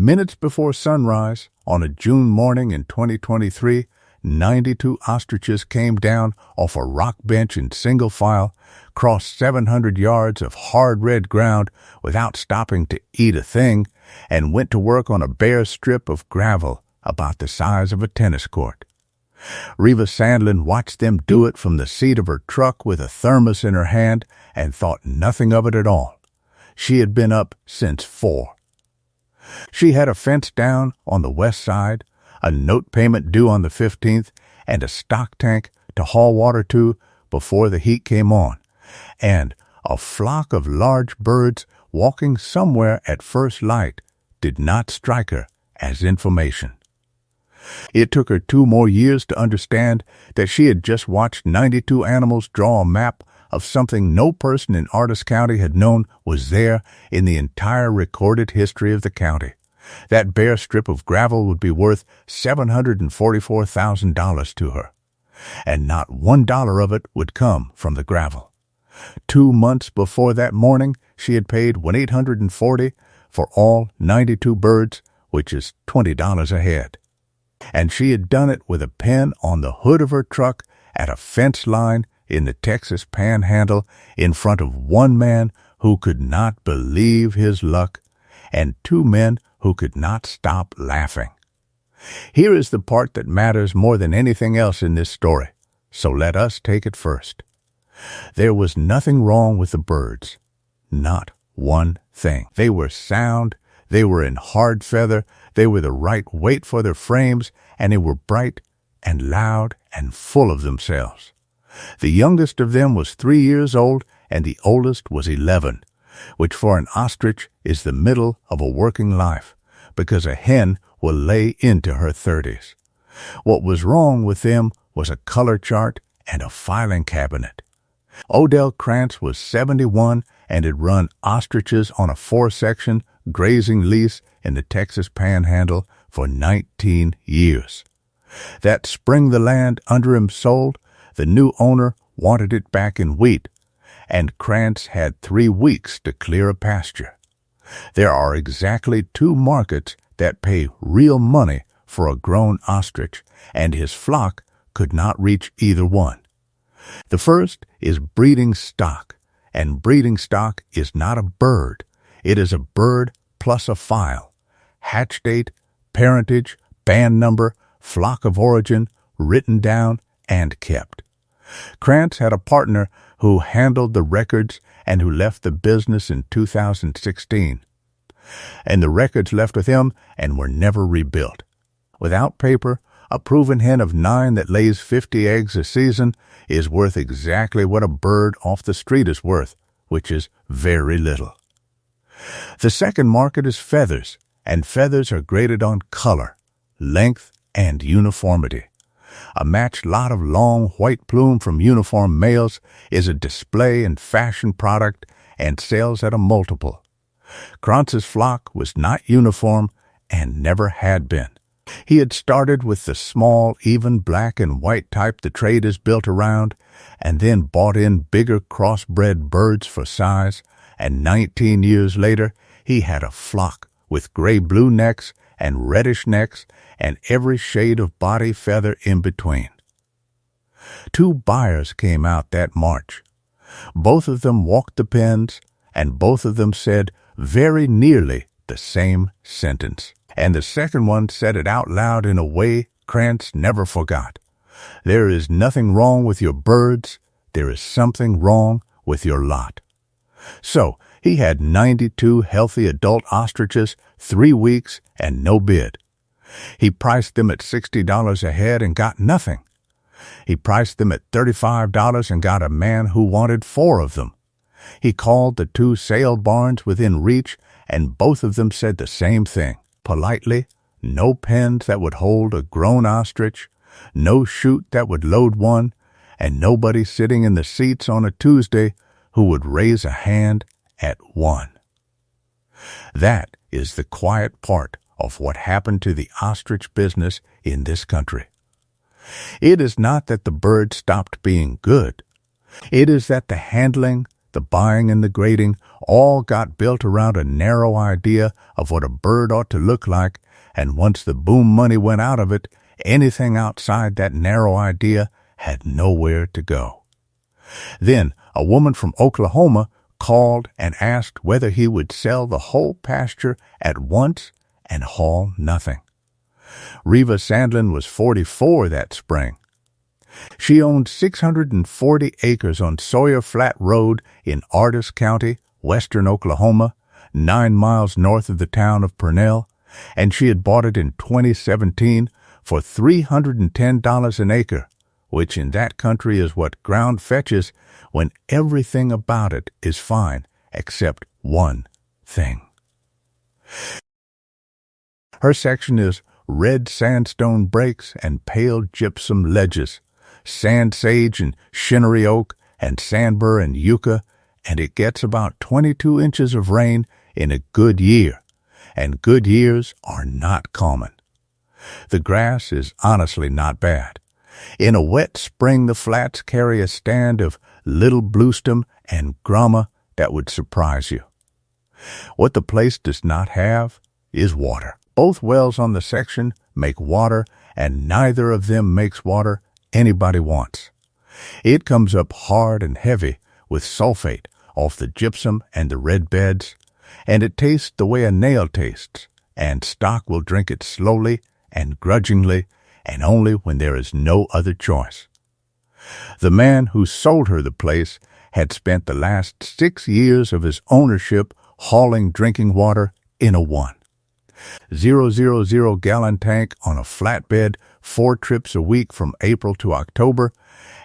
Minutes before sunrise, on a June morning in 2023, 92 ostriches came down off a rock bench in single file, crossed 700 yards of hard red ground without stopping to eat a thing, and went to work on a bare strip of gravel about the size of a tennis court. Reva Sandlin watched them do it from the seat of her truck with a thermos in her hand and thought nothing of it at all. She had been up since 4. She had a fence down on the west side, a note payment due on the 15th, and a stock tank to haul water to before the heat came on, and a flock of large birds walking somewhere at first light did not strike her as information. It took her 2 more years to understand that she had just watched 92 animals draw a map of something no person in Ardis County had known was there in the entire recorded history of the county. That bare strip of gravel would be worth $744,000 to her, and not $1 of it would come from the gravel. 2 months before that morning, she had paid $1,840 for all 92 birds, which is $20 a head. And she had done it with a pen on the hood of her truck at a fence line in the Texas panhandle in front of 1 man who could not believe his luck and 2 men who could not stop laughing. Here is the part that matters more than anything else in this story, so let us take it first. There was nothing wrong with the birds. Not one thing. They were sound, they were in hard feather, they were the right weight for their frames, and they were bright and loud and full of themselves. The youngest of them was 3 years old, and the oldest was 11, which for an ostrich is the middle of a working life, because a hen will lay into her 30s. What was wrong with them was a color chart and a filing cabinet. Odell Krantz was 71 and had run ostriches on a 4-section grazing lease in the Texas Panhandle for 19 years. That spring the land under him sold, the new owner wanted it back in wheat, and Krantz had 3 weeks to clear a pasture. There are exactly 2 markets that pay real money for a grown ostrich, and his flock could not reach either one. The first is breeding stock, and breeding stock is not a bird. It is a bird plus a file: hatch date, parentage, band number, flock of origin, written down and kept. Krantz had a partner who handled the records and who left the business in 2016. And the records left with him and were never rebuilt. Without paper, a proven hen of 9 that lays 50 eggs a season is worth exactly what a bird off the street is worth, which is very little. The second market is feathers, and feathers are graded on color, length, and uniformity. A matched lot of long white plume from uniform males is a display and fashion product and sells at a multiple. Krantz's flock was not uniform and never had been. He had started with the small, even black and white type the trade is built around, and then bought in bigger crossbred birds for size, and 19 years later he had a flock with gray-blue necks and reddish necks and every shade of body feather in between. 2 buyers came out that March. Both of them walked the pens, and both of them said very nearly the same sentence. And the second one said it out loud in a way Krantz never forgot. There is nothing wrong with your birds. There is something wrong with your lot. So he had 92 healthy adult ostriches, 3 weeks, and no bid. He priced them at $60 a head and got nothing. He priced them at $35 and got a man who wanted 4 of them. He called the 2 sale barns within reach, and both of them said the same thing. Politely, no pens that would hold a grown ostrich, no chute that would load one, and nobody sitting in the seats on a Tuesday who would raise a hand at 1. That is the quiet part of what happened to the ostrich business in this country. It is not that the bird stopped being good. It is that the handling, the buying and the grading all got built around a narrow idea of what a bird ought to look like, and once the boom money went out of it, anything outside that narrow idea had nowhere to go. Then a woman from Oklahoma called and asked whether he would sell the whole pasture at once and haul nothing. Reva Sandlin was 44 that spring. She owned 640 acres on Sawyer Flat Road in Ardis County, western Oklahoma, 9 miles north of the town of Purnell, and she had bought it in 2017 for $310 an acre, which in that country is what ground fetches when everything about it is fine except one thing. Her section is red sandstone breaks and pale gypsum ledges, sand sage and shinnery oak and sandbur and yucca, and it gets about 22 inches of rain in a good year, and good years are not common. The grass is honestly not bad. In a wet spring, the flats carry a stand of little bluestem and grama that would surprise you. What the place does not have is water. Both wells on the section make water, and neither of them makes water anybody wants. It comes up hard and heavy with sulfate off the gypsum and the red beds, and it tastes the way a nail tastes, and stock will drink it slowly and grudgingly, and only when there is no other choice. The man who sold her the place had spent the last 6 years of his ownership hauling drinking water in a 1,000-gallon tank on a flatbed 4 trips a week from April to October,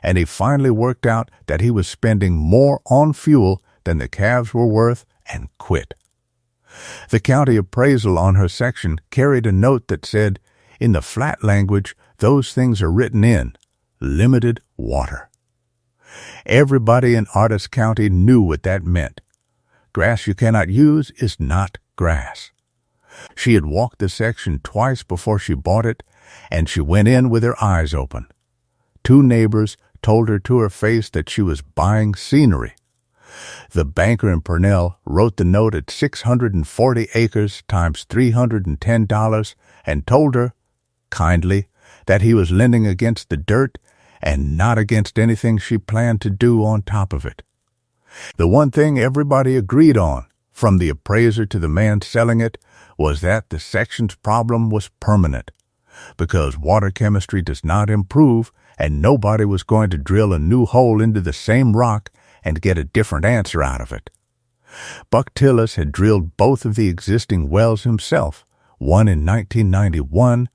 and he finally worked out that he was spending more on fuel than the calves were worth and quit. The county appraisal on her section carried a note that said, in the flat language, those things are written in limited water. Everybody in Ardis County knew what that meant. Grass you cannot use is not grass. She had walked the section twice before she bought it, and she went in with her eyes open. 2 neighbors told her to her face that she was buying scenery. The banker in Purnell wrote the note at 640 acres times $310 and told her, kindly, that he was lending against the dirt and not against anything she planned to do on top of it. The one thing everybody agreed on, from the appraiser to the man selling it, was that the section's problem was permanent, because water chemistry does not improve, and nobody was going to drill a new hole into the same rock and get a different answer out of it. Buck Tillis had drilled both of the existing wells himself, one in 1991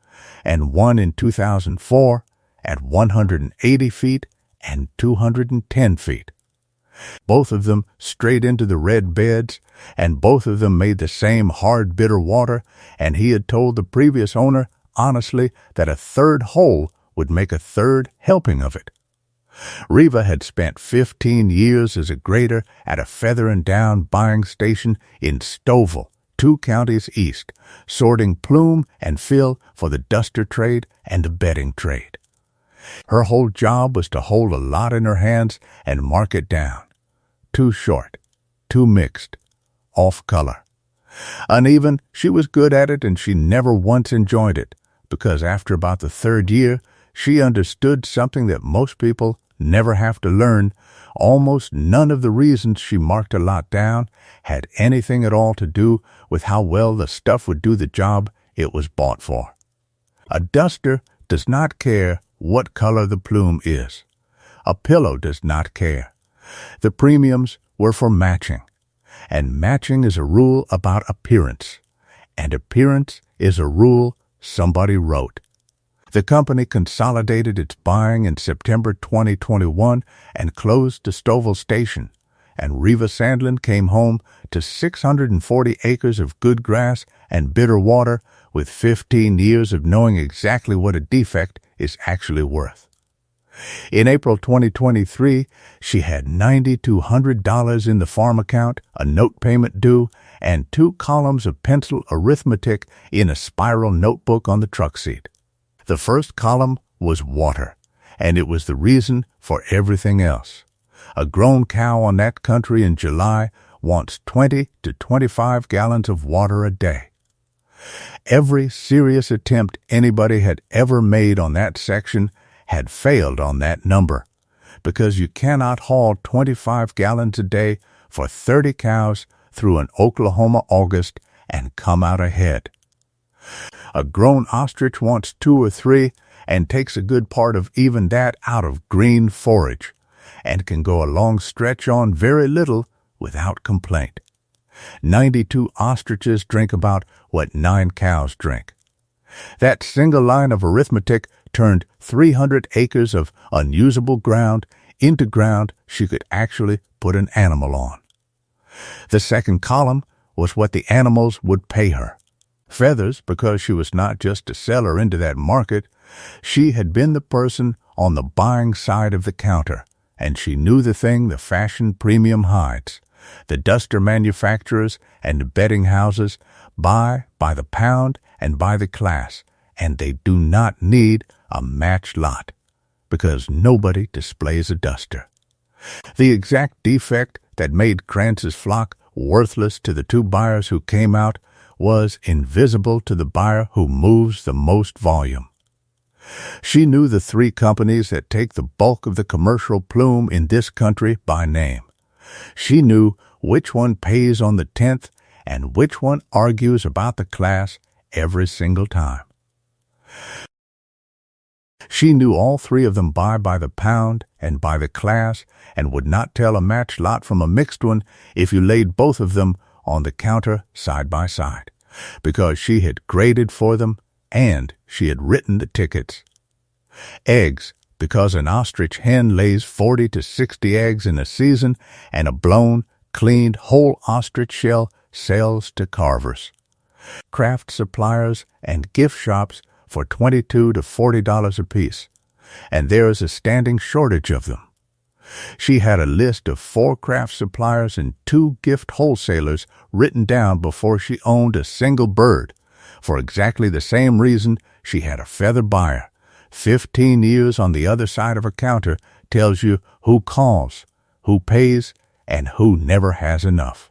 and one in 2004 at 180 feet and 210 feet. Both of them straight into the red beds, and both of them made the same hard, bitter water, and he had told the previous owner honestly that a third hole would make a third helping of it. Reva had spent 15 years as a grader at a feather and down buying station in Stovall, 2 counties east, sorting plume and fill for the duster trade and the bedding trade. Her whole job was to hold a lot in her hands and mark it down. Too short, too mixed, off color. Uneven, she was good at it, and she never once enjoyed it, because after about the 3rd year, she understood something that most people never have to learn. Almost none of the reasons she marked a lot down had anything at all to do with how well the stuff would do the job it was bought for. A duster does not care what color the plume is. A pillow does not care. The premiums were for matching, and matching is a rule about appearance, and appearance is a rule somebody wrote. The company consolidated its buying in September 2021 and closed the Stovall station, and Reva Sandlin came home to 640 acres of good grass and bitter water with 15 years of knowing exactly what a defect is actually worth. In April 2023, she had $9,200 in the farm account, a note payment due, and 2 columns of pencil arithmetic in a spiral notebook on the truck seat. The first column was water, and it was the reason for everything else. A grown cow on that country in July wants 20 to 25 gallons of water a day. Every serious attempt anybody had ever made on that section had failed on that number, because you cannot haul 25 gallons a day for 30 cows through an Oklahoma August and come out ahead. A grown ostrich wants 2 or 3 and takes a good part of even that out of green forage, and can go a long stretch on very little without complaint. 92 ostriches drink about what 9 cows drink. That single line of arithmetic turned 300 acres of unusable ground into ground she could actually put an animal on. The second column was what the animals would pay her. Feathers, because she was not just a seller into that market, she had been the person on the buying side of the counter, and she knew the thing the fashion premium hides. The duster manufacturers and bedding houses buy by the pound and by the class, and they do not need a matched lot, because nobody displays a duster. The exact defect that made Krantz's flock worthless to the 2 buyers who came out was invisible to the buyer who moves the most volume. She knew the 3 companies that take the bulk of the commercial plume in this country by name. She knew which one pays on the 10th and which one argues about the class every single time. She knew all 3 of them buy by the pound and by the class, and would not tell a matched lot from a mixed one if you laid both of them on the counter side by side, because she had graded for them and she had written the tickets. Eggs, because an ostrich hen lays 40 to 60 eggs in a season, and a blown, cleaned, whole ostrich shell sells to carvers. Craft suppliers and gift shops for $22 to $40 apiece, and there is a standing shortage of them. She had a list of 4 craft suppliers and 2 gift wholesalers written down before she owned a single bird, for exactly the same reason she had a feather buyer. 15 years on the other side of her counter tells you who calls, who pays, and who never has enough.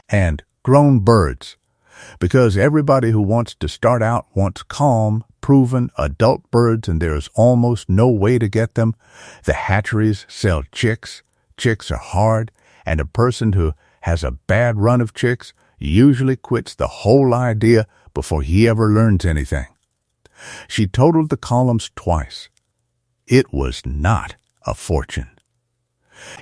And grown birds, because everybody who wants to start out wants calm, proven adult birds, and there is almost no way to get them. The hatcheries sell chicks. Chicks are hard, and a person who has a bad run of chicks usually quits the whole idea before he ever learns anything. She totaled the columns twice. It was not a fortune.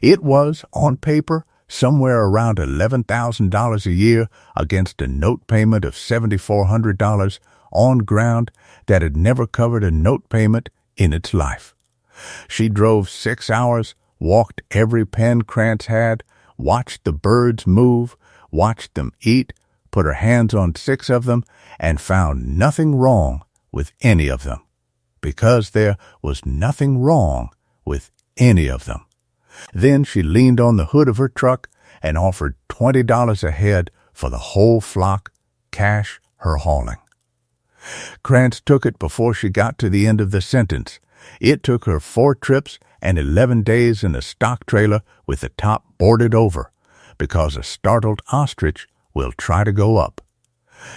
It was, on paper, somewhere around $11,000 a year against a note payment of $7,400 on ground that had never covered a note payment in its life. She drove 6 hours, walked every pen Krantz had, watched the birds move, watched them eat, put her hands on 6 of them, and found nothing wrong with any of them, because there was nothing wrong with any of them. Then she leaned on the hood of her truck and offered $20 a head for the whole flock, cash her hauling. Krantz took it before she got to the end of the sentence. It took her 4 trips and 11 days in a stock trailer with the top boarded over, because a startled ostrich will try to go up.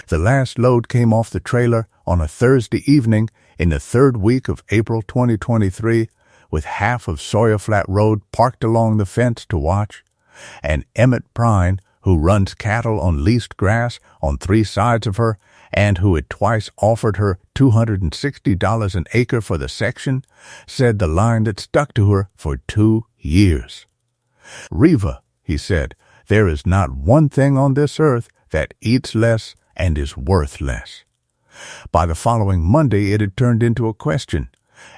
The last load came off the trailer on a Thursday evening in the 3rd week of April 2023, with half of Sawyer Flat Road parked along the fence to watch, and Emmett Prine, who runs cattle on leased grass on 3 sides of her, and who had twice offered her $260 an acre for the section, said the line that stuck to her for 2 years. "Reva," he said, "there is not one thing on this earth that eats less and is worth less." By the following Monday it had turned into a question,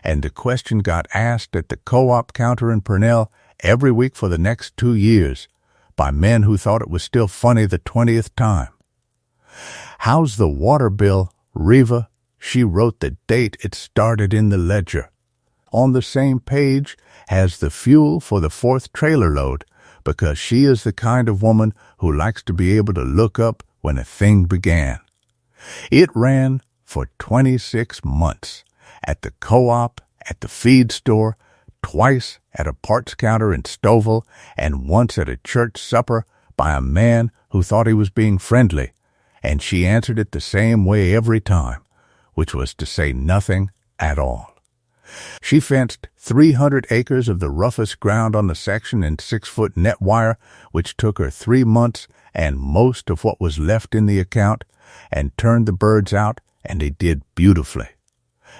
and the question got asked at the co-op counter in Purnell every week for the next 2 years, by men who thought it was still funny the 20th time. "How's the water bill, Reva?" She wrote the date it started in the ledger. On the same page has the fuel for the 4th trailer load, because she is the kind of woman who likes to be able to look up when a thing began. It ran for 26 months, at the co-op, at the feed store, twice at a parts counter in Stouffville and once at a church supper by a man who thought he was being friendly, and she answered it the same way every time, which was to say nothing at all. She fenced 300 acres of the roughest ground on the section in 6-foot net wire, which took her 3 months and most of what was left in the account, and turned the birds out, and they did beautifully.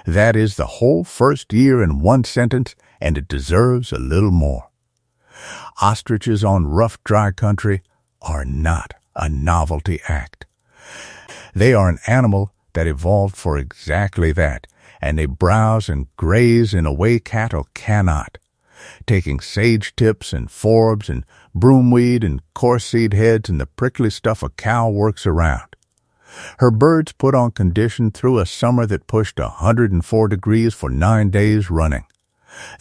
That is the whole first year in one sentence, and it deserves a little more. Ostriches on rough, dry country are not a novelty act. They are an animal that evolved for exactly that, and they browse and graze in a way cattle cannot, taking sage tips and forbs and broomweed and coarse seed heads and the prickly stuff a cow works around. Her birds put on condition through a summer that pushed 104 degrees for 9 days running.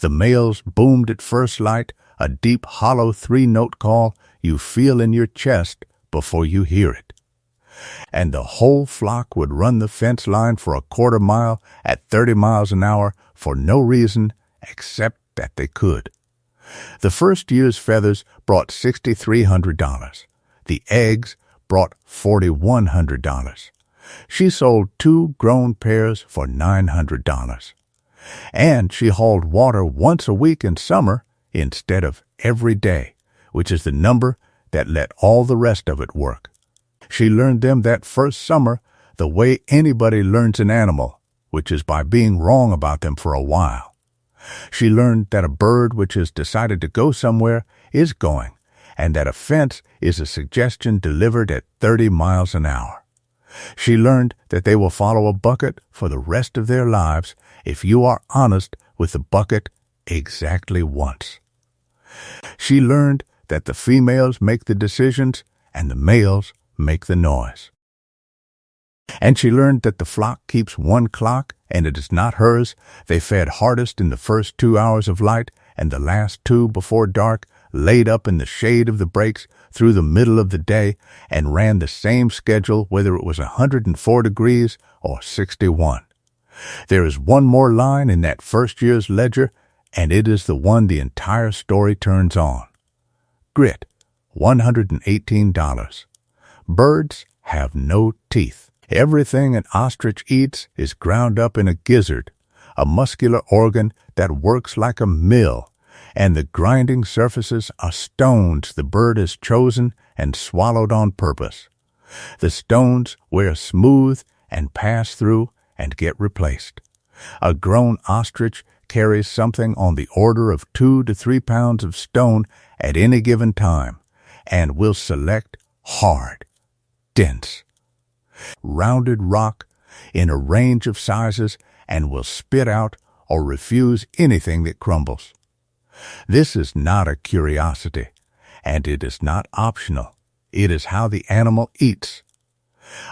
The males boomed at first light, a deep, hollow 3-note call you feel in your chest before you hear it. And the whole flock would run the fence line for a quarter mile at 30 miles an hour for no reason except that they could. The first year's feathers brought $6,300. The eggs brought $4,100. She sold 2 grown pairs for $900. And she hauled water once a week in summer instead of every day, which is the number that let all the rest of it work. She learned them that first summer the way anybody learns an animal, which is by being wrong about them for a while. She learned that a bird which has decided to go somewhere is going, and that a fence is a suggestion delivered at 30 miles an hour. She learned that they will follow a bucket for the rest of their lives if you are honest with the bucket exactly once. She learned that the females make the decisions and the males make the noise. And she learned that the flock keeps one clock and it is not hers. They fed hardest in the first 2 hours of light and the last 2 before dark, laid up in the shade of the breaks through the middle of the day, and ran the same schedule whether it was 104 degrees or 61. There is one more line in that first year's ledger, and it is the one the entire story turns on. Grit, $118. Birds have no teeth. Everything an ostrich eats is ground up in a gizzard, a muscular organ that works like a mill, and the grinding surfaces are stones the bird has chosen and swallowed on purpose. The stones wear smooth and pass through and get replaced. A grown ostrich carries something on the order of 2 to 3 pounds of stone at any given time, and will select hard, dense, rounded rock in a range of sizes and will spit out or refuse anything that crumbles. This is not a curiosity, and it is not optional. It is how the animal eats.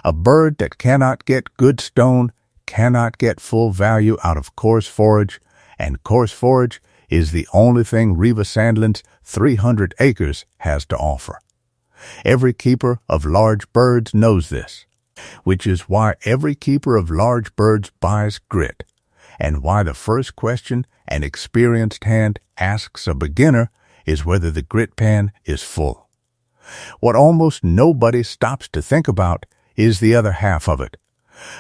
A bird that cannot get good stone cannot get full value out of coarse forage, and coarse forage is the only thing Reva Sandlin's 300 acres has to offer. Every keeper of large birds knows this, which is why every keeper of large birds buys grit, and why the first question an experienced hand asks a beginner is whether the grit pan is full. What almost nobody stops to think about is the other half of it.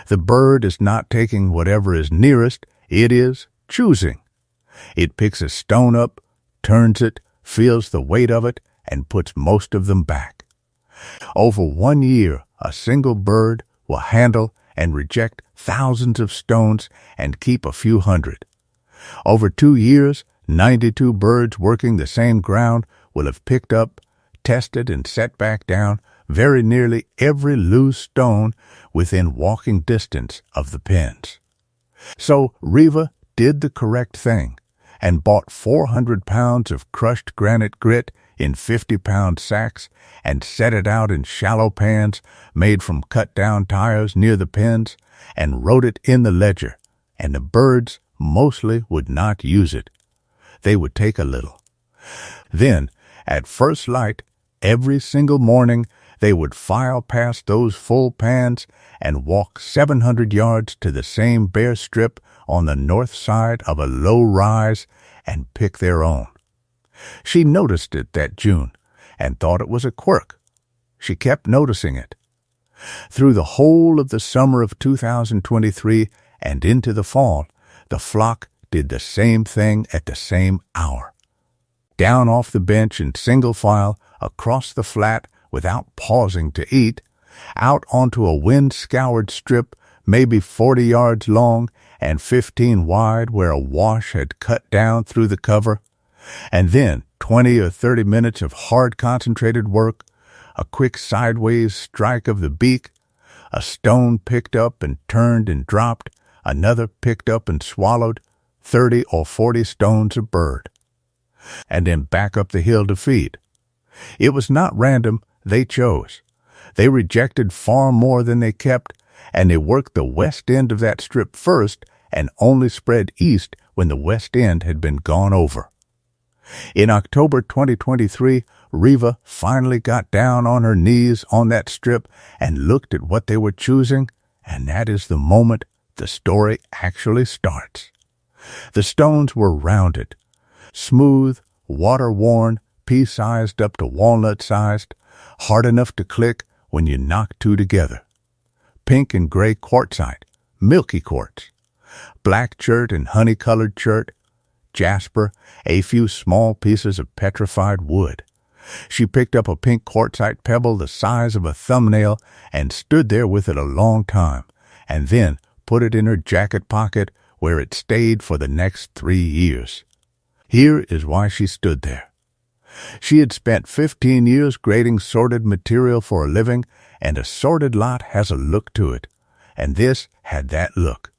The bird is not taking whatever is nearest, it is choosing. It picks a stone up, turns it, feels the weight of it, and puts most of them back. Over 1 year, a single bird will handle and reject thousands of stones and keep a few hundred. Over 2 years, 92 birds working the same ground will have picked up, tested, and set back down very nearly every loose stone within walking distance of the pens. So Reva did the correct thing and bought 400 pounds of crushed granite grit in 50-pound sacks and set it out in shallow pans made from cut-down tires near the pens and wrote it in the ledger, and the birds mostly would not use it. They would take a little. Then, at first light, every single morning, they would file past those full pans and walk 700 yards to the same bare strip on the north side of a low rise and pick their own. She noticed it that June and thought it was a quirk. She kept noticing it. Through the whole of the summer of 2023 and into the fall, the flock did the same thing at the same hour. Down off the bench in single file, across the flat without pausing to eat, out onto a wind-scoured strip maybe 40 yards long and 15 wide where a wash had cut down through the cover, and then 20 or 30 minutes of hard concentrated work, a quick sideways strike of the beak, a stone picked up and turned and dropped, another picked up and swallowed, 30 or 40 stones a bird, and then back up the hill to feed. It was not random, they chose. They rejected far more than they kept, and they worked the west end of that strip first and only spread east when the west end had been gone over. In October 2023, Reva finally got down on her knees on that strip and looked at what they were choosing, and that is the moment the story actually starts. The stones were rounded, smooth, water-worn, pea-sized up to walnut-sized, hard enough to click when you knock two together. Pink and gray quartzite, milky quartz, black chert and honey-colored chert, jasper, a few small pieces of petrified wood. She picked up a pink quartzite pebble the size of a thumbnail and stood there with it a long time, and then put it in her jacket pocket where it stayed for the next 3 years. Here is why she stood there. She had spent 15 years grading sorted material for a living, and a sorted lot has a look to it, and this had that look.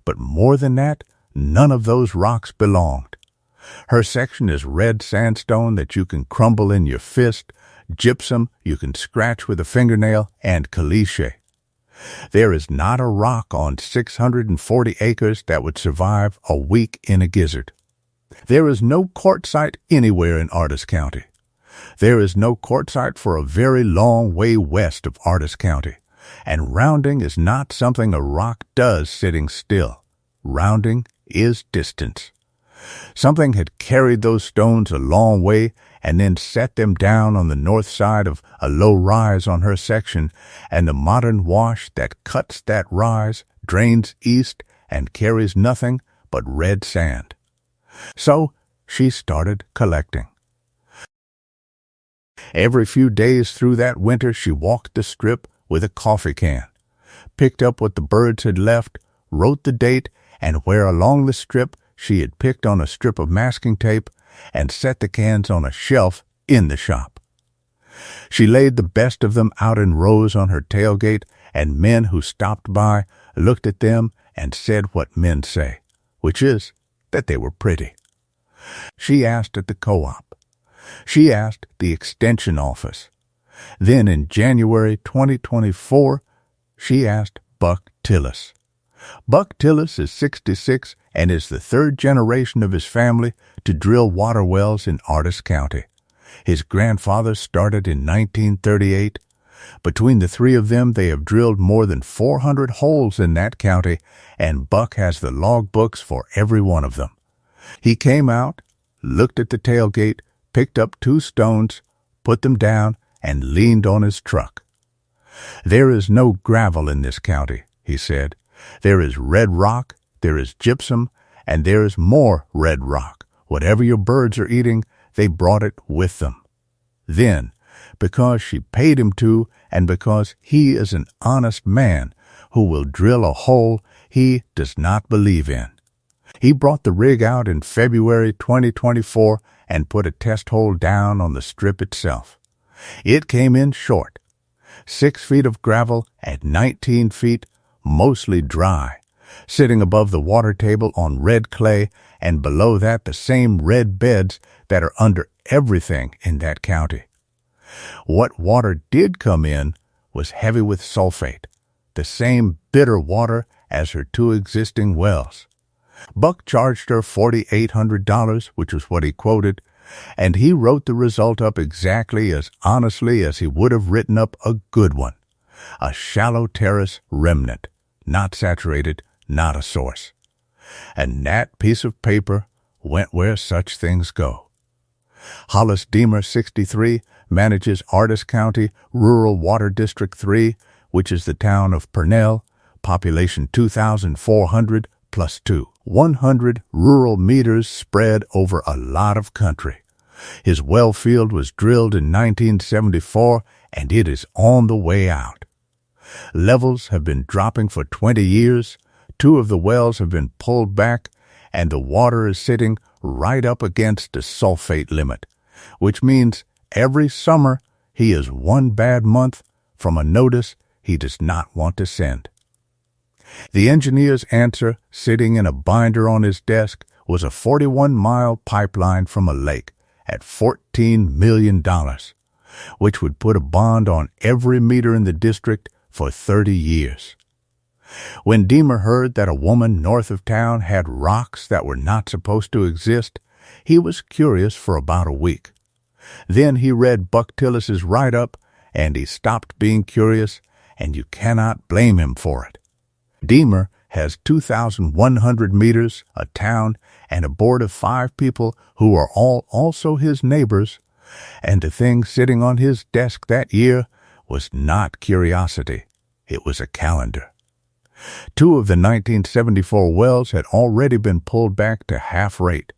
But more than that, none of those rocks belonged. Her section is red sandstone that you can crumble in your fist, gypsum you can scratch with a fingernail, and caliche. There is not a rock on 640 acres that would survive a week in a gizzard. There is no quartzite anywhere in Ardis County. There is no quartzite for a very long way west of Ardis County, and rounding is not something a rock does sitting still. Rounding is distance. Something had carried those stones a long way and then set them down on the north side of a low rise on her section, and the modern wash that cuts that rise drains east and carries nothing but red sand. So she started collecting. Every few days through that winter she walked the strip with a coffee can, picked up what the birds had left, wrote the date, and where along the strip she had picked on a strip of masking tape, and set the cans on a shelf in the shop. She laid the best of them out in rows on her tailgate, and men who stopped by looked at them and said what men say, which is that they were pretty. She asked at the co-op. She asked the extension office. Then in January 2024, she asked Buck Tillis. Buck Tillis is 66 and is the third generation of his family to drill water wells in Ardis County. His grandfather started in 1938. Between the three of them, they have drilled more than 400 holes in that county, and Buck has the logbooks for every one of them. He came out, looked at the tailgate, picked up 2 stones, put them down, and leaned on his truck. "There is no gravel in this county," he said. "There is red rock, there is gypsum, and there is more red rock. Whatever your birds are eating, they brought it with them." Then, because she paid him to, and because he is an honest man who will drill a hole he does not believe in, he brought the rig out in February 2024 and put a test hole down on the strip itself. It came in short, 6 feet of gravel at 19 feet, mostly dry, sitting above the water table on red clay, and below that the same red beds that are under everything in that county. What water did come in was heavy with sulfate, the same bitter water as her 2 existing wells. Buck charged her $4,800, which was what he quoted, and he wrote the result up exactly as honestly as he would have written up a good one. A shallow terrace remnant, not saturated, not a source. And that piece of paper went where such things go. Hollis Deemer, 63, manages Ardis County, Rural Water District 3, which is the town of Purnell, population 2,400 plus 2. 100 rural meters spread over a lot of country. His well field was drilled in 1974, and it is on the way out. Levels have been dropping for 20 years, 2 of the wells have been pulled back, and the water is sitting right up against the sulfate limit, which means every summer he is 1 bad month from a notice he does not want to send. The engineer's answer, sitting in a binder on his desk, was a 41-mile pipeline from a lake at $14 million, which would put a bond on every meter in the district for 30 years. When Deemer heard that a woman north of town had rocks that were not supposed to exist, he was curious for about a week. Then he read Buck Tillis's write-up, and he stopped being curious, and you cannot blame him for it. Deemer has 2,100 meters, a town, and a board of 5 people who are all also his neighbors, and the thing sitting on his desk that year was not curiosity. It was a calendar. 2 of the 1974 wells had already been pulled back to half rate.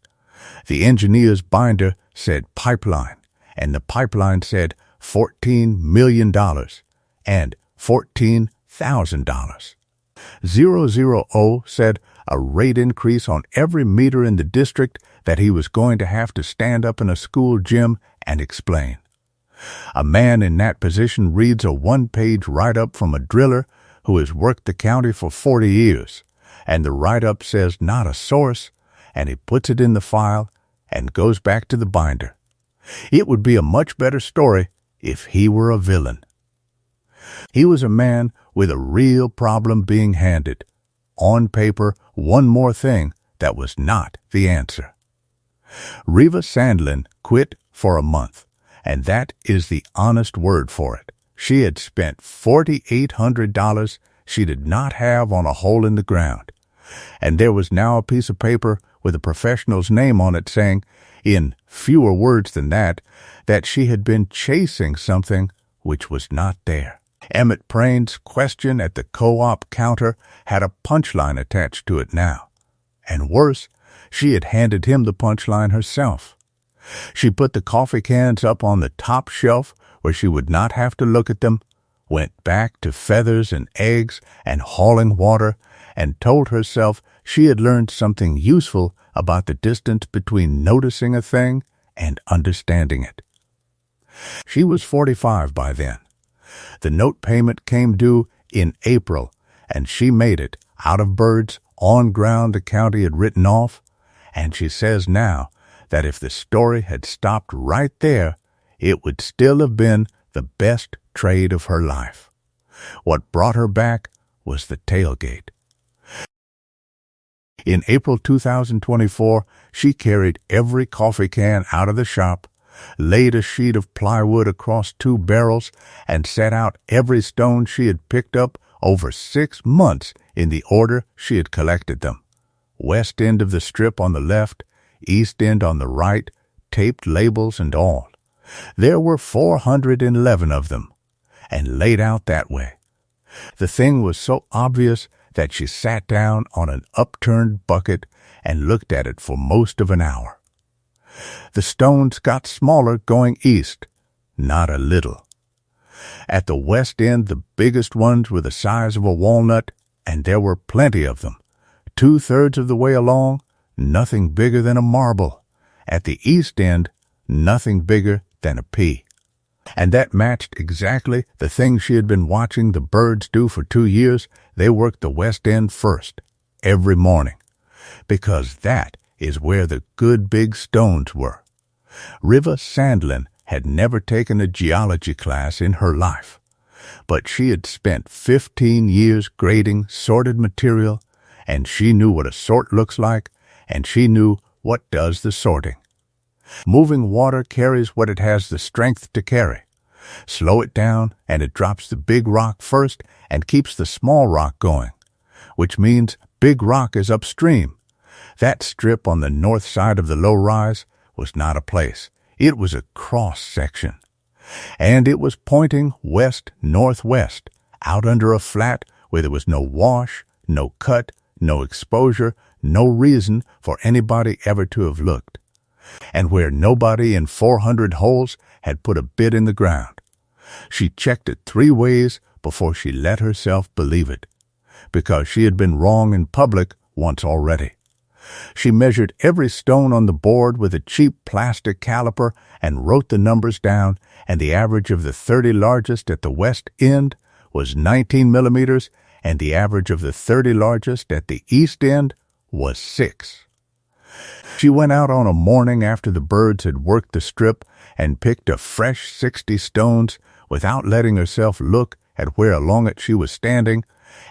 The engineer's binder said pipeline, and the pipeline said $14 million and $14,000. 000 said a rate increase on every meter in the district that he was going to have to stand up in a school gym and explain. A man in that position reads a 1-page write-up from a driller who has worked the county for 40 years, and the write-up says not a source, and he puts it in the file and goes back to the binder. It would be a much better story if he were a villain. He was a man with a real problem being handed, on paper, one more thing that was not the answer. Reva Sandlin quit for a month, and that is the honest word for it. She had spent $4,800 she did not have on a hole in the ground, and there was now a piece of paper with a professional's name on it saying, in fewer words than that she had been chasing something which was not there. Emmett Prain's question at the co-op counter had a punchline attached to it now. And worse, she had handed him the punchline herself. She put the coffee cans up on the top shelf where she would not have to look at them, went back to feathers and eggs and hauling water, and told herself she had learned something useful about the distance between noticing a thing and understanding it. She was 45 by then. The note payment came due in April, and she made it out of birds on ground the county had written off, and she says now that if the story had stopped right there, it would still have been the best trade of her life. What brought her back was the tailgate. In April 2024, she carried every coffee can out of the shop, laid a sheet of plywood across 2 barrels, and set out every stone she had picked up over 6 months in the order she had collected them. West end of the strip on the left, east end on the right, taped labels and all. There were 411 of them, and laid out that way. The thing was so obvious that she sat down on an upturned bucket and looked at it for most of an hour. The stones got smaller going east, not a little. At the west end, the biggest ones were the size of a walnut, and there were plenty of them. 2/3 of the way along, nothing bigger than a marble. At the east end, nothing bigger than a pea. And that matched exactly the thing she had been watching the birds do for 2 years. They worked the west end first, every morning, because that is where the good big stones were. Reva Sandlin had never taken a geology class in her life, but she had spent 15 years grading sorted material, and she knew what a sort looks like, and she knew what does the sorting. Moving water carries what it has the strength to carry. Slow it down, and it drops the big rock first and keeps the small rock going, which means big rock is upstream. That strip on the north side of the low-rise was not a place. It was a cross-section. And it was pointing west-northwest, out under a flat where there was no wash, no cut, no exposure, no reason for anybody ever to have looked, and where nobody in 400 holes had put a bit in the ground. She checked it 3 ways before she let herself believe it, because she had been wrong in public once already. She measured every stone on the board with a cheap plastic caliper and wrote the numbers down, and the average of the 30 largest at the west end was 19 millimeters, and the average of the 30 largest at the east end was 6. She went out on a morning after the birds had worked the strip and picked a fresh 60 stones without letting herself look at where along it she was standing,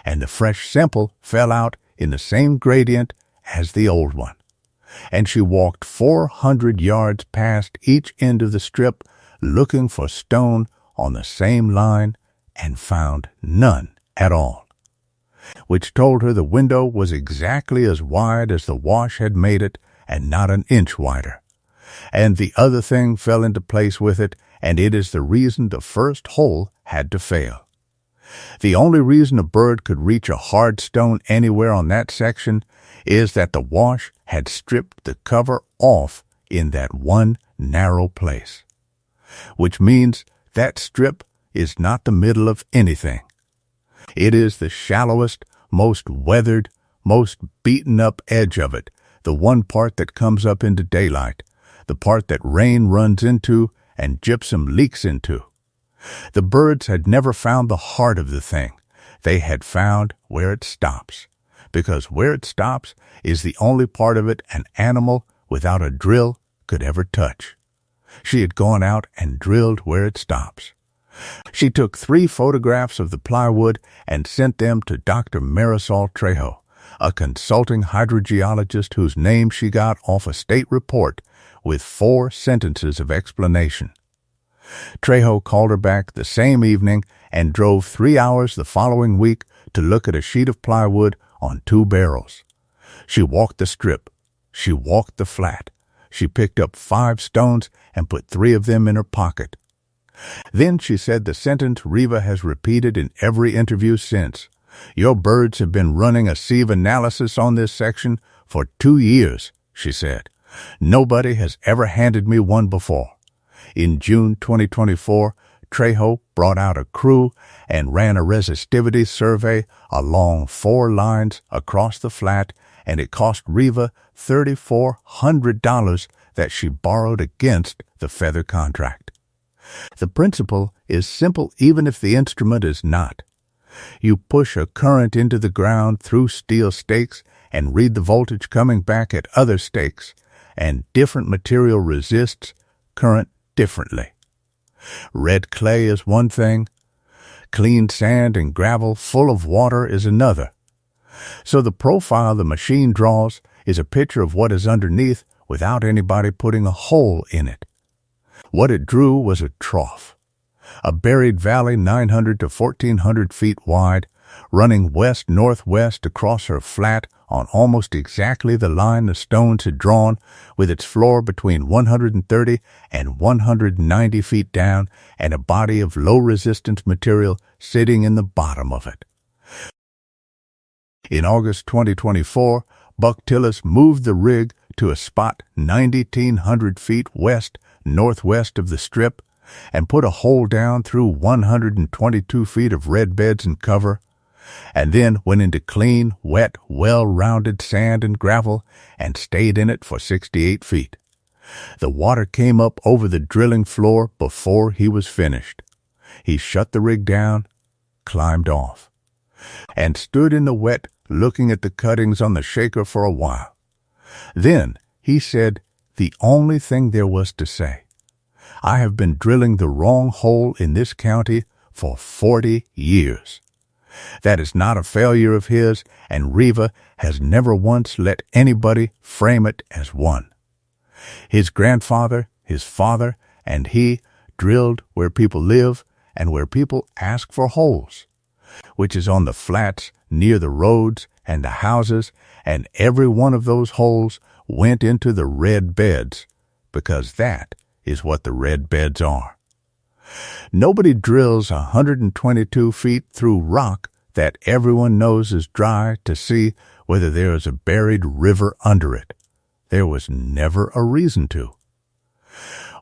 and the fresh sample fell out in the same gradient as the old one. And she walked 400 yards past each end of the strip looking for stone on the same line and found none at all, which told her the window was exactly as wide as the wash had made it and not an inch wider. And the other thing fell into place with it, and it is the reason the first hole had to fail. The only reason a bird could reach a hard stone anywhere on that section is that the wash had stripped the cover off in that one narrow place, which means that strip is not the middle of anything. It is the shallowest, most weathered, most beaten-up edge of it, the one part that comes up into daylight, the part that rain runs into and gypsum leaks into. The birds had never found the heart of the thing. They had found where it stops, because where it stops is the only part of it an animal without a drill could ever touch. She had gone out and drilled where it stops. She took 3 photographs of the plywood and sent them to Dr. Marisol Trejo, a consulting hydrogeologist whose name she got off a state report with 4 sentences of explanation. Trejo called her back the same evening and drove 3 hours the following week to look at a sheet of plywood on 2 barrels. She walked the strip. She walked the flat. She picked up 5 stones and put 3 of them in her pocket. Then she said the sentence Reva has repeated in every interview since. "Your birds have been running a sieve analysis on this section for 2 years, she said. Nobody has ever handed me one before. In June 2024, Trejo brought out a crew and ran a resistivity survey along 4 lines across the flat, and it cost Reva $3,400 that she borrowed against the feather contract. The principle is simple even if the instrument is not. You push a current into the ground through steel stakes and read the voltage coming back at other stakes, and different material resists current differently. Red clay is one thing, clean sand and gravel full of water is another. So the profile the machine draws is a picture of what is underneath without anybody putting a hole in it. What it drew was a trough, a buried valley 900 to 1,400 feet wide, running west-northwest across her flat on almost exactly the line the stones had drawn, with its floor between 130 and 190 feet down and a body of low-resistance material sitting in the bottom of it. In August 2024, Buck Tillis moved the rig to a spot 1,900 feet west-northwest of the strip and put a hole down through 122 feet of red beds and cover, and then went into clean, wet, well-rounded sand and gravel and stayed in it for 68 feet. The water came up over the drilling floor before he was finished. He shut the rig down, climbed off, and stood in the wet looking at the cuttings on the shaker for a while. Then he said the only thing there was to say. I have been drilling the wrong hole in this county for 40 years. That is not a failure of his, and Reva has never once let anybody frame it as one. His grandfather, his father, and he drilled where people live and where people ask for holes, which is on the flats near the roads and the houses, and every one of those holes went into the red beds, because that is what the red beds are. Nobody drills 122 feet through rock that everyone knows is dry to see whether there is a buried river under it. There was never a reason to.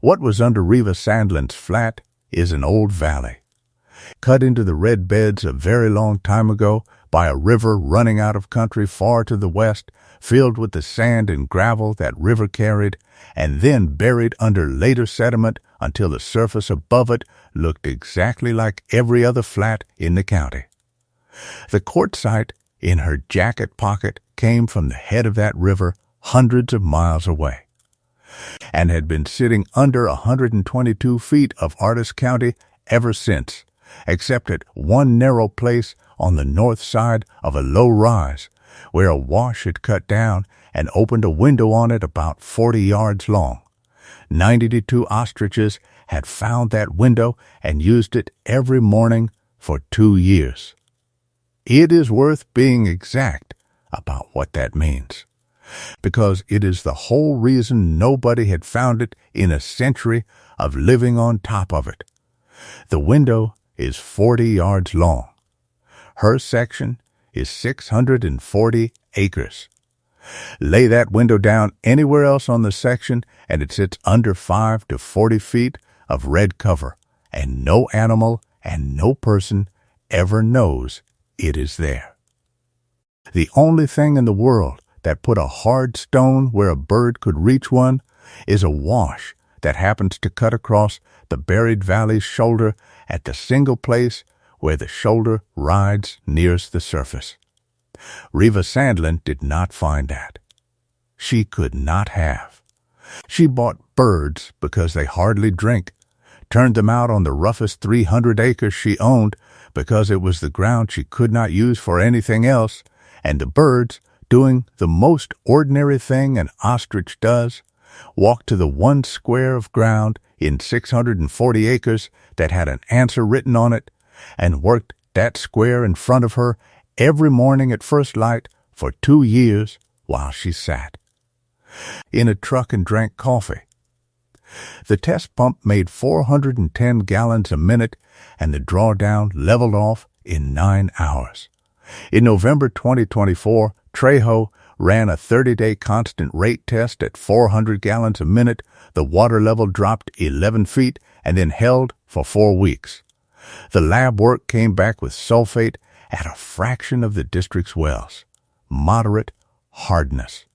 What was under Reva Sandlin's flat is an old valley, cut into the red beds a very long time ago by a river running out of country far to the west, filled with the sand and gravel that river carried, and then buried under later sediment until the surface above it looked exactly like every other flat in the county. The quartzite in her jacket pocket came from the head of that river hundreds of miles away, and had been sitting under 122 feet of Ardis County ever since, except at one narrow place on the north side of a low rise, where a wash had cut down and opened a window on it about 40 yards long. 92 ostriches had found that window and used it every morning for 2 years. It is worth being exact about what that means, because it is the whole reason nobody had found it in a century of living on top of it. The window is 40 yards long. Her section is 640 acres. Lay that window down anywhere else on the section, and it sits under 5 to 40 feet of red cover, and no animal and no person ever knows it is there. The only thing in the world that put a hard stone where a bird could reach one is a wash that happens to cut across the buried valley's shoulder at the single place where the shoulder rides nearest the surface. Reva Sandlin did not find that. She could not have. She bought birds because they hardly drink, turned them out on the roughest 300 acres she owned because it was the ground she could not use for anything else, and the birds, doing the most ordinary thing an ostrich does, walked to the one square of ground in 640 acres that had an answer written on it, and worked that square in front of her every morning at first light for 2 years while she sat in a truck and drank coffee. The test pump made 410 gallons a minute, and the drawdown leveled off in 9 hours. In November 2024, Trejo ran a 30-day constant rate test at 400 gallons a minute. The water level dropped 11 feet and then held for 4 weeks. The lab work came back with sulfate at a fraction of the district's wells, moderate hardness,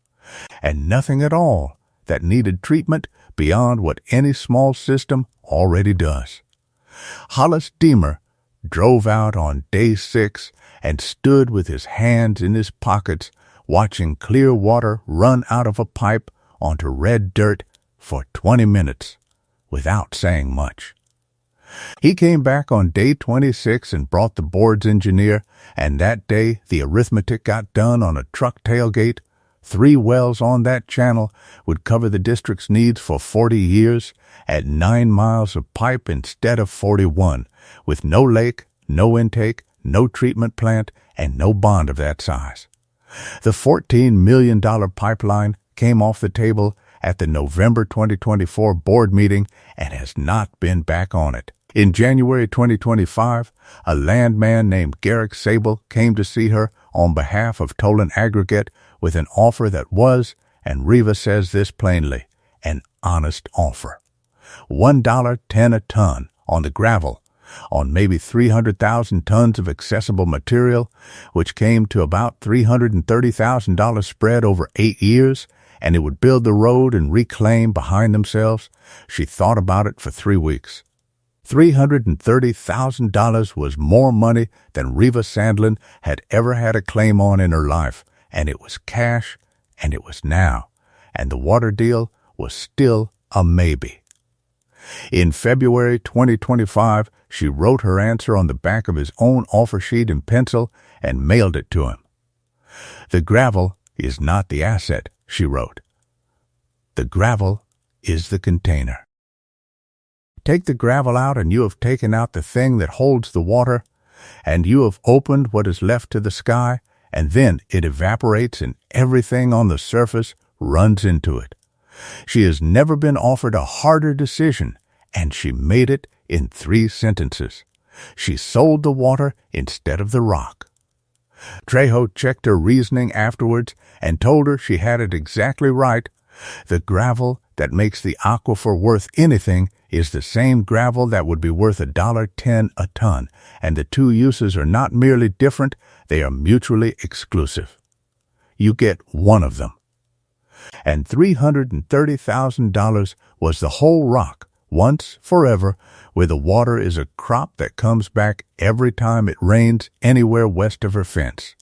and nothing at all that needed treatment beyond what any small system already does. Hollis Deemer drove out on day 6 and stood with his hands in his pockets, watching clear water run out of a pipe onto red dirt for 20 minutes without saying much. He came back on day 26 and brought the board's engineer, and that day the arithmetic got done on a truck tailgate. 3 wells on that channel would cover the district's needs for 40 years at 9 miles of pipe instead of 41, with no lake, no intake, no treatment plant, and no bond of that size. The $14 million pipeline came off the table at the November 2024 board meeting and has not been back on it. In January 2025, a landman named Garrick Sable came to see her on behalf of Tolan Aggregate with an offer that was, and Reva says this plainly, an honest offer. $1.10 a ton on the gravel, on maybe 300,000 tons of accessible material, which came to about $330,000 spread over 8 years, and it would build the road and reclaim behind themselves. She thought about it for 3 weeks. $330,000 was more money than Reva Sandlin had ever had a claim on in her life, and it was cash, and it was now, and the water deal was still a maybe. In February 2025, she wrote her answer on the back of his own offer sheet in pencil and mailed it to him. "The gravel is not the asset," she wrote. "The gravel is the container. Take the gravel out and you have taken out the thing that holds the water. and you have opened what is left to the sky, and then it evaporates and everything on the surface runs into it. She has never been offered a harder decision, and she made it in 3 sentences. She sold the water instead of the rock. Trejo checked her reasoning afterwards and told her she had it exactly right. The gravel that makes the aquifer worth anything is the same gravel that would be worth $1.10 a ton, and the 2 uses are not merely different, they are mutually exclusive. You get one of them. And $330,000 was the whole rock, once forever, where the water is a crop that comes back every time it rains anywhere west of her fence.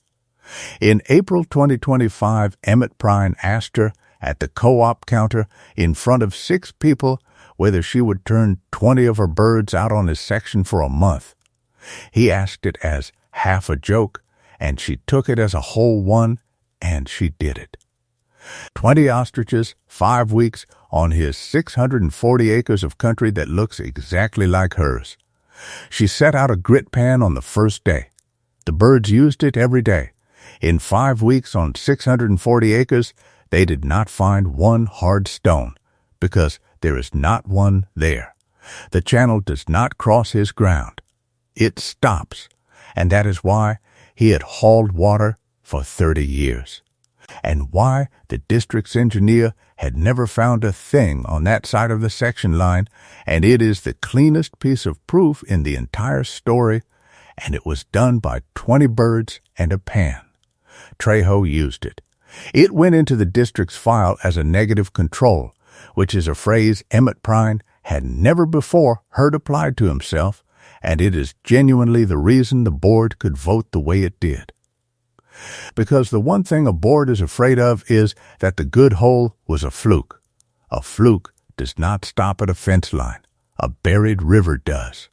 In April 2025, Emmett Prine asked her at the co-op counter in front of 6 people whether she would turn 20 of her birds out on his section for a month. He asked it as half a joke, and she took it as a whole one, and she did it. 20 ostriches, 5 weeks, on his 640 acres of country that looks exactly like hers. She set out a grit pan on the first day. The birds used it every day. In 5 weeks on 640 acres, they did not find one hard stone, because there is not one there. The channel does not cross his ground. It stops, and that is why he had hauled water for 30 years. And why the district's engineer had never found a thing on that side of the section line, and it is the cleanest piece of proof in the entire story, and it was done by 20 birds and a pan. Trejo used it. It went into the district's file as a negative control, which is a phrase Emmett Prine had never before heard applied to himself, and it is genuinely the reason the board could vote the way it did. Because the one thing a board is afraid of is that the good hole was a fluke. A fluke does not stop at a fence line. A buried river does.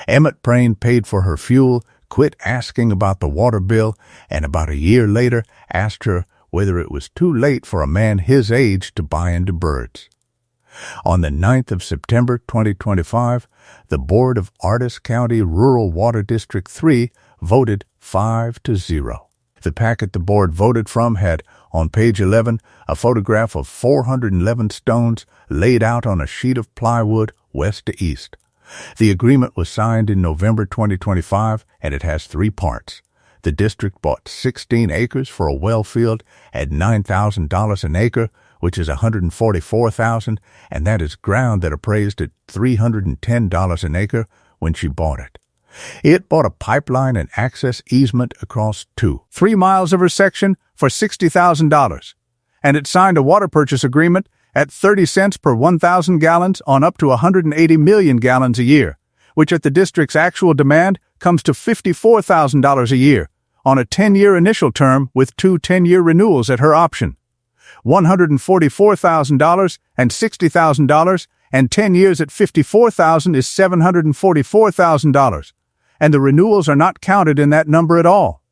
Emmett Prine paid for her fuel, quit asking about the water bill, and about a year later asked her whether it was too late for a man his age to buy into birds. On the 9th of September 2025, the board of Ardis County Rural Water District 3 voted 5-0. The packet the board voted from had, on page 11, a photograph of 411 stones laid out on a sheet of plywood west to east. The agreement was signed in November 2025, and it has 3 parts. The district bought 16 acres for a well field at $9,000 an acre, which is $144,000, and that is ground that appraised at $310 an acre when she bought it. It bought a pipeline and access easement across 3 miles of her section for $60,000, and it signed a water purchase agreement at 30 cents per 1,000 gallons on up to 180 million gallons a year, which at the district's actual demand comes to $54,000 a year on a 10-year initial term with 2 10-year renewals at her option. $144,000 and $60,000, and 10 years at $54,000 is $744,000, and the renewals are not counted in that number at all.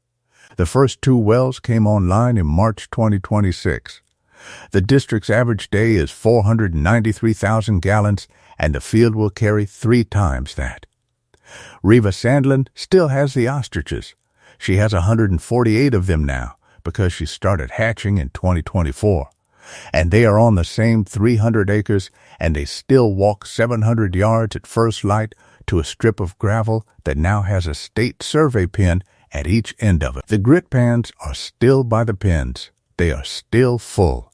The first 2 wells came online in March 2026. The district's average day is 493,000 gallons, and the field will carry 3 times that. Reva Sandlin still has the ostriches. She has 148 of them now because she started hatching in 2024. And they are on the same 300 acres, and they still walk 700 yards at first light to a strip of gravel that now has a state survey pin at each end of it. The grit pans are still by the pens. They are still full.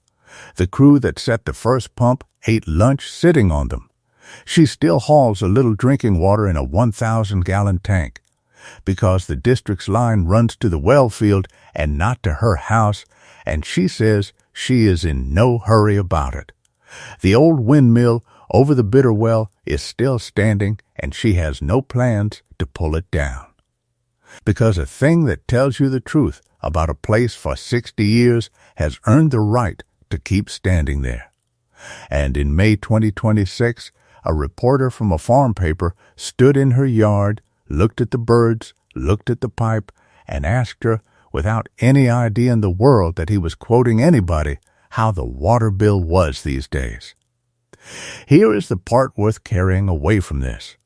The crew that set the first pump ate lunch sitting on them. She still hauls a little drinking water in a 1,000-gallon tank. Because the district's line runs to the well field and not to her house, and she says she is in no hurry about it. The old windmill over the bitter well is still standing, and she has no plans to pull it down. Because a thing that tells you the truth about a place for 60 years has earned the right to keep standing there. And in May 2026, a reporter from a farm paper stood in her yard, looked at the birds, looked at the pipe, and asked her, without any idea in the world that he was quoting anybody, how the water bill was these days. Here is the part worth carrying away from this.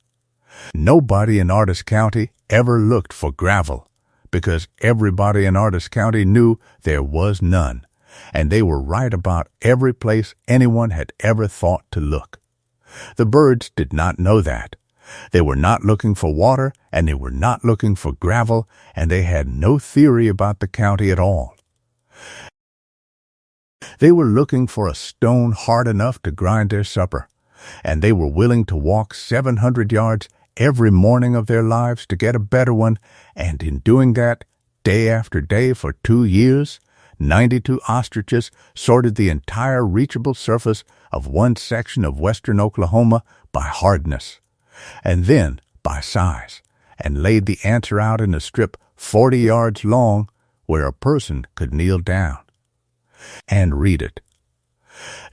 Nobody in Ardis County ever looked for gravel, because everybody in Ardis County knew there was none, and they were right about every place anyone had ever thought to look. The birds did not know that. They were not looking for water, and they were not looking for gravel, and they had no theory about the county at all. They were looking for a stone hard enough to grind their supper, and they were willing to walk 700 yards every morning of their lives to get a better one, and in doing that, day after day for 2 years, 92 ostriches sorted the entire reachable surface of one section of western Oklahoma by hardness, and then by size, and laid the answer out in a strip 40 yards long where a person could kneel down and read it.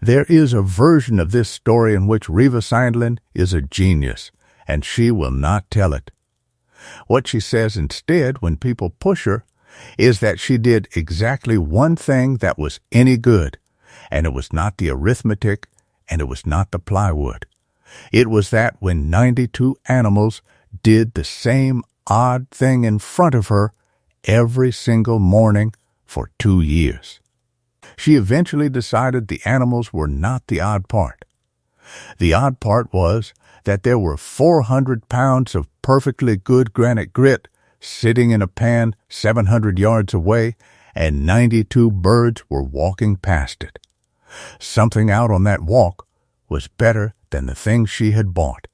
There is a version of this story in which Reva Sandlin is a genius, and she will not tell it. What she says instead when people push her is that she did exactly one thing that was any good, and it was not the arithmetic, and it was not the plywood. It was that when 92 animals did the same odd thing in front of her every single morning for 2 years. She eventually decided the animals were not the odd part. The odd part was that there were 400 pounds of perfectly good granite grit sitting in a pan 700 yards away, and 92 birds were walking past it. Something out on that walk was better than the thing she had bought.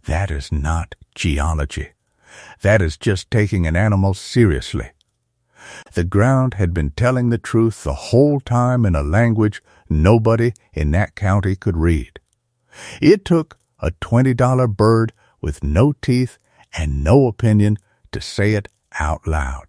That is not geology. That is just taking an animal seriously. The ground had been telling the truth the whole time in a language nobody in that county could read. It took a $20 bird with no teeth and no opinion to say it out loud.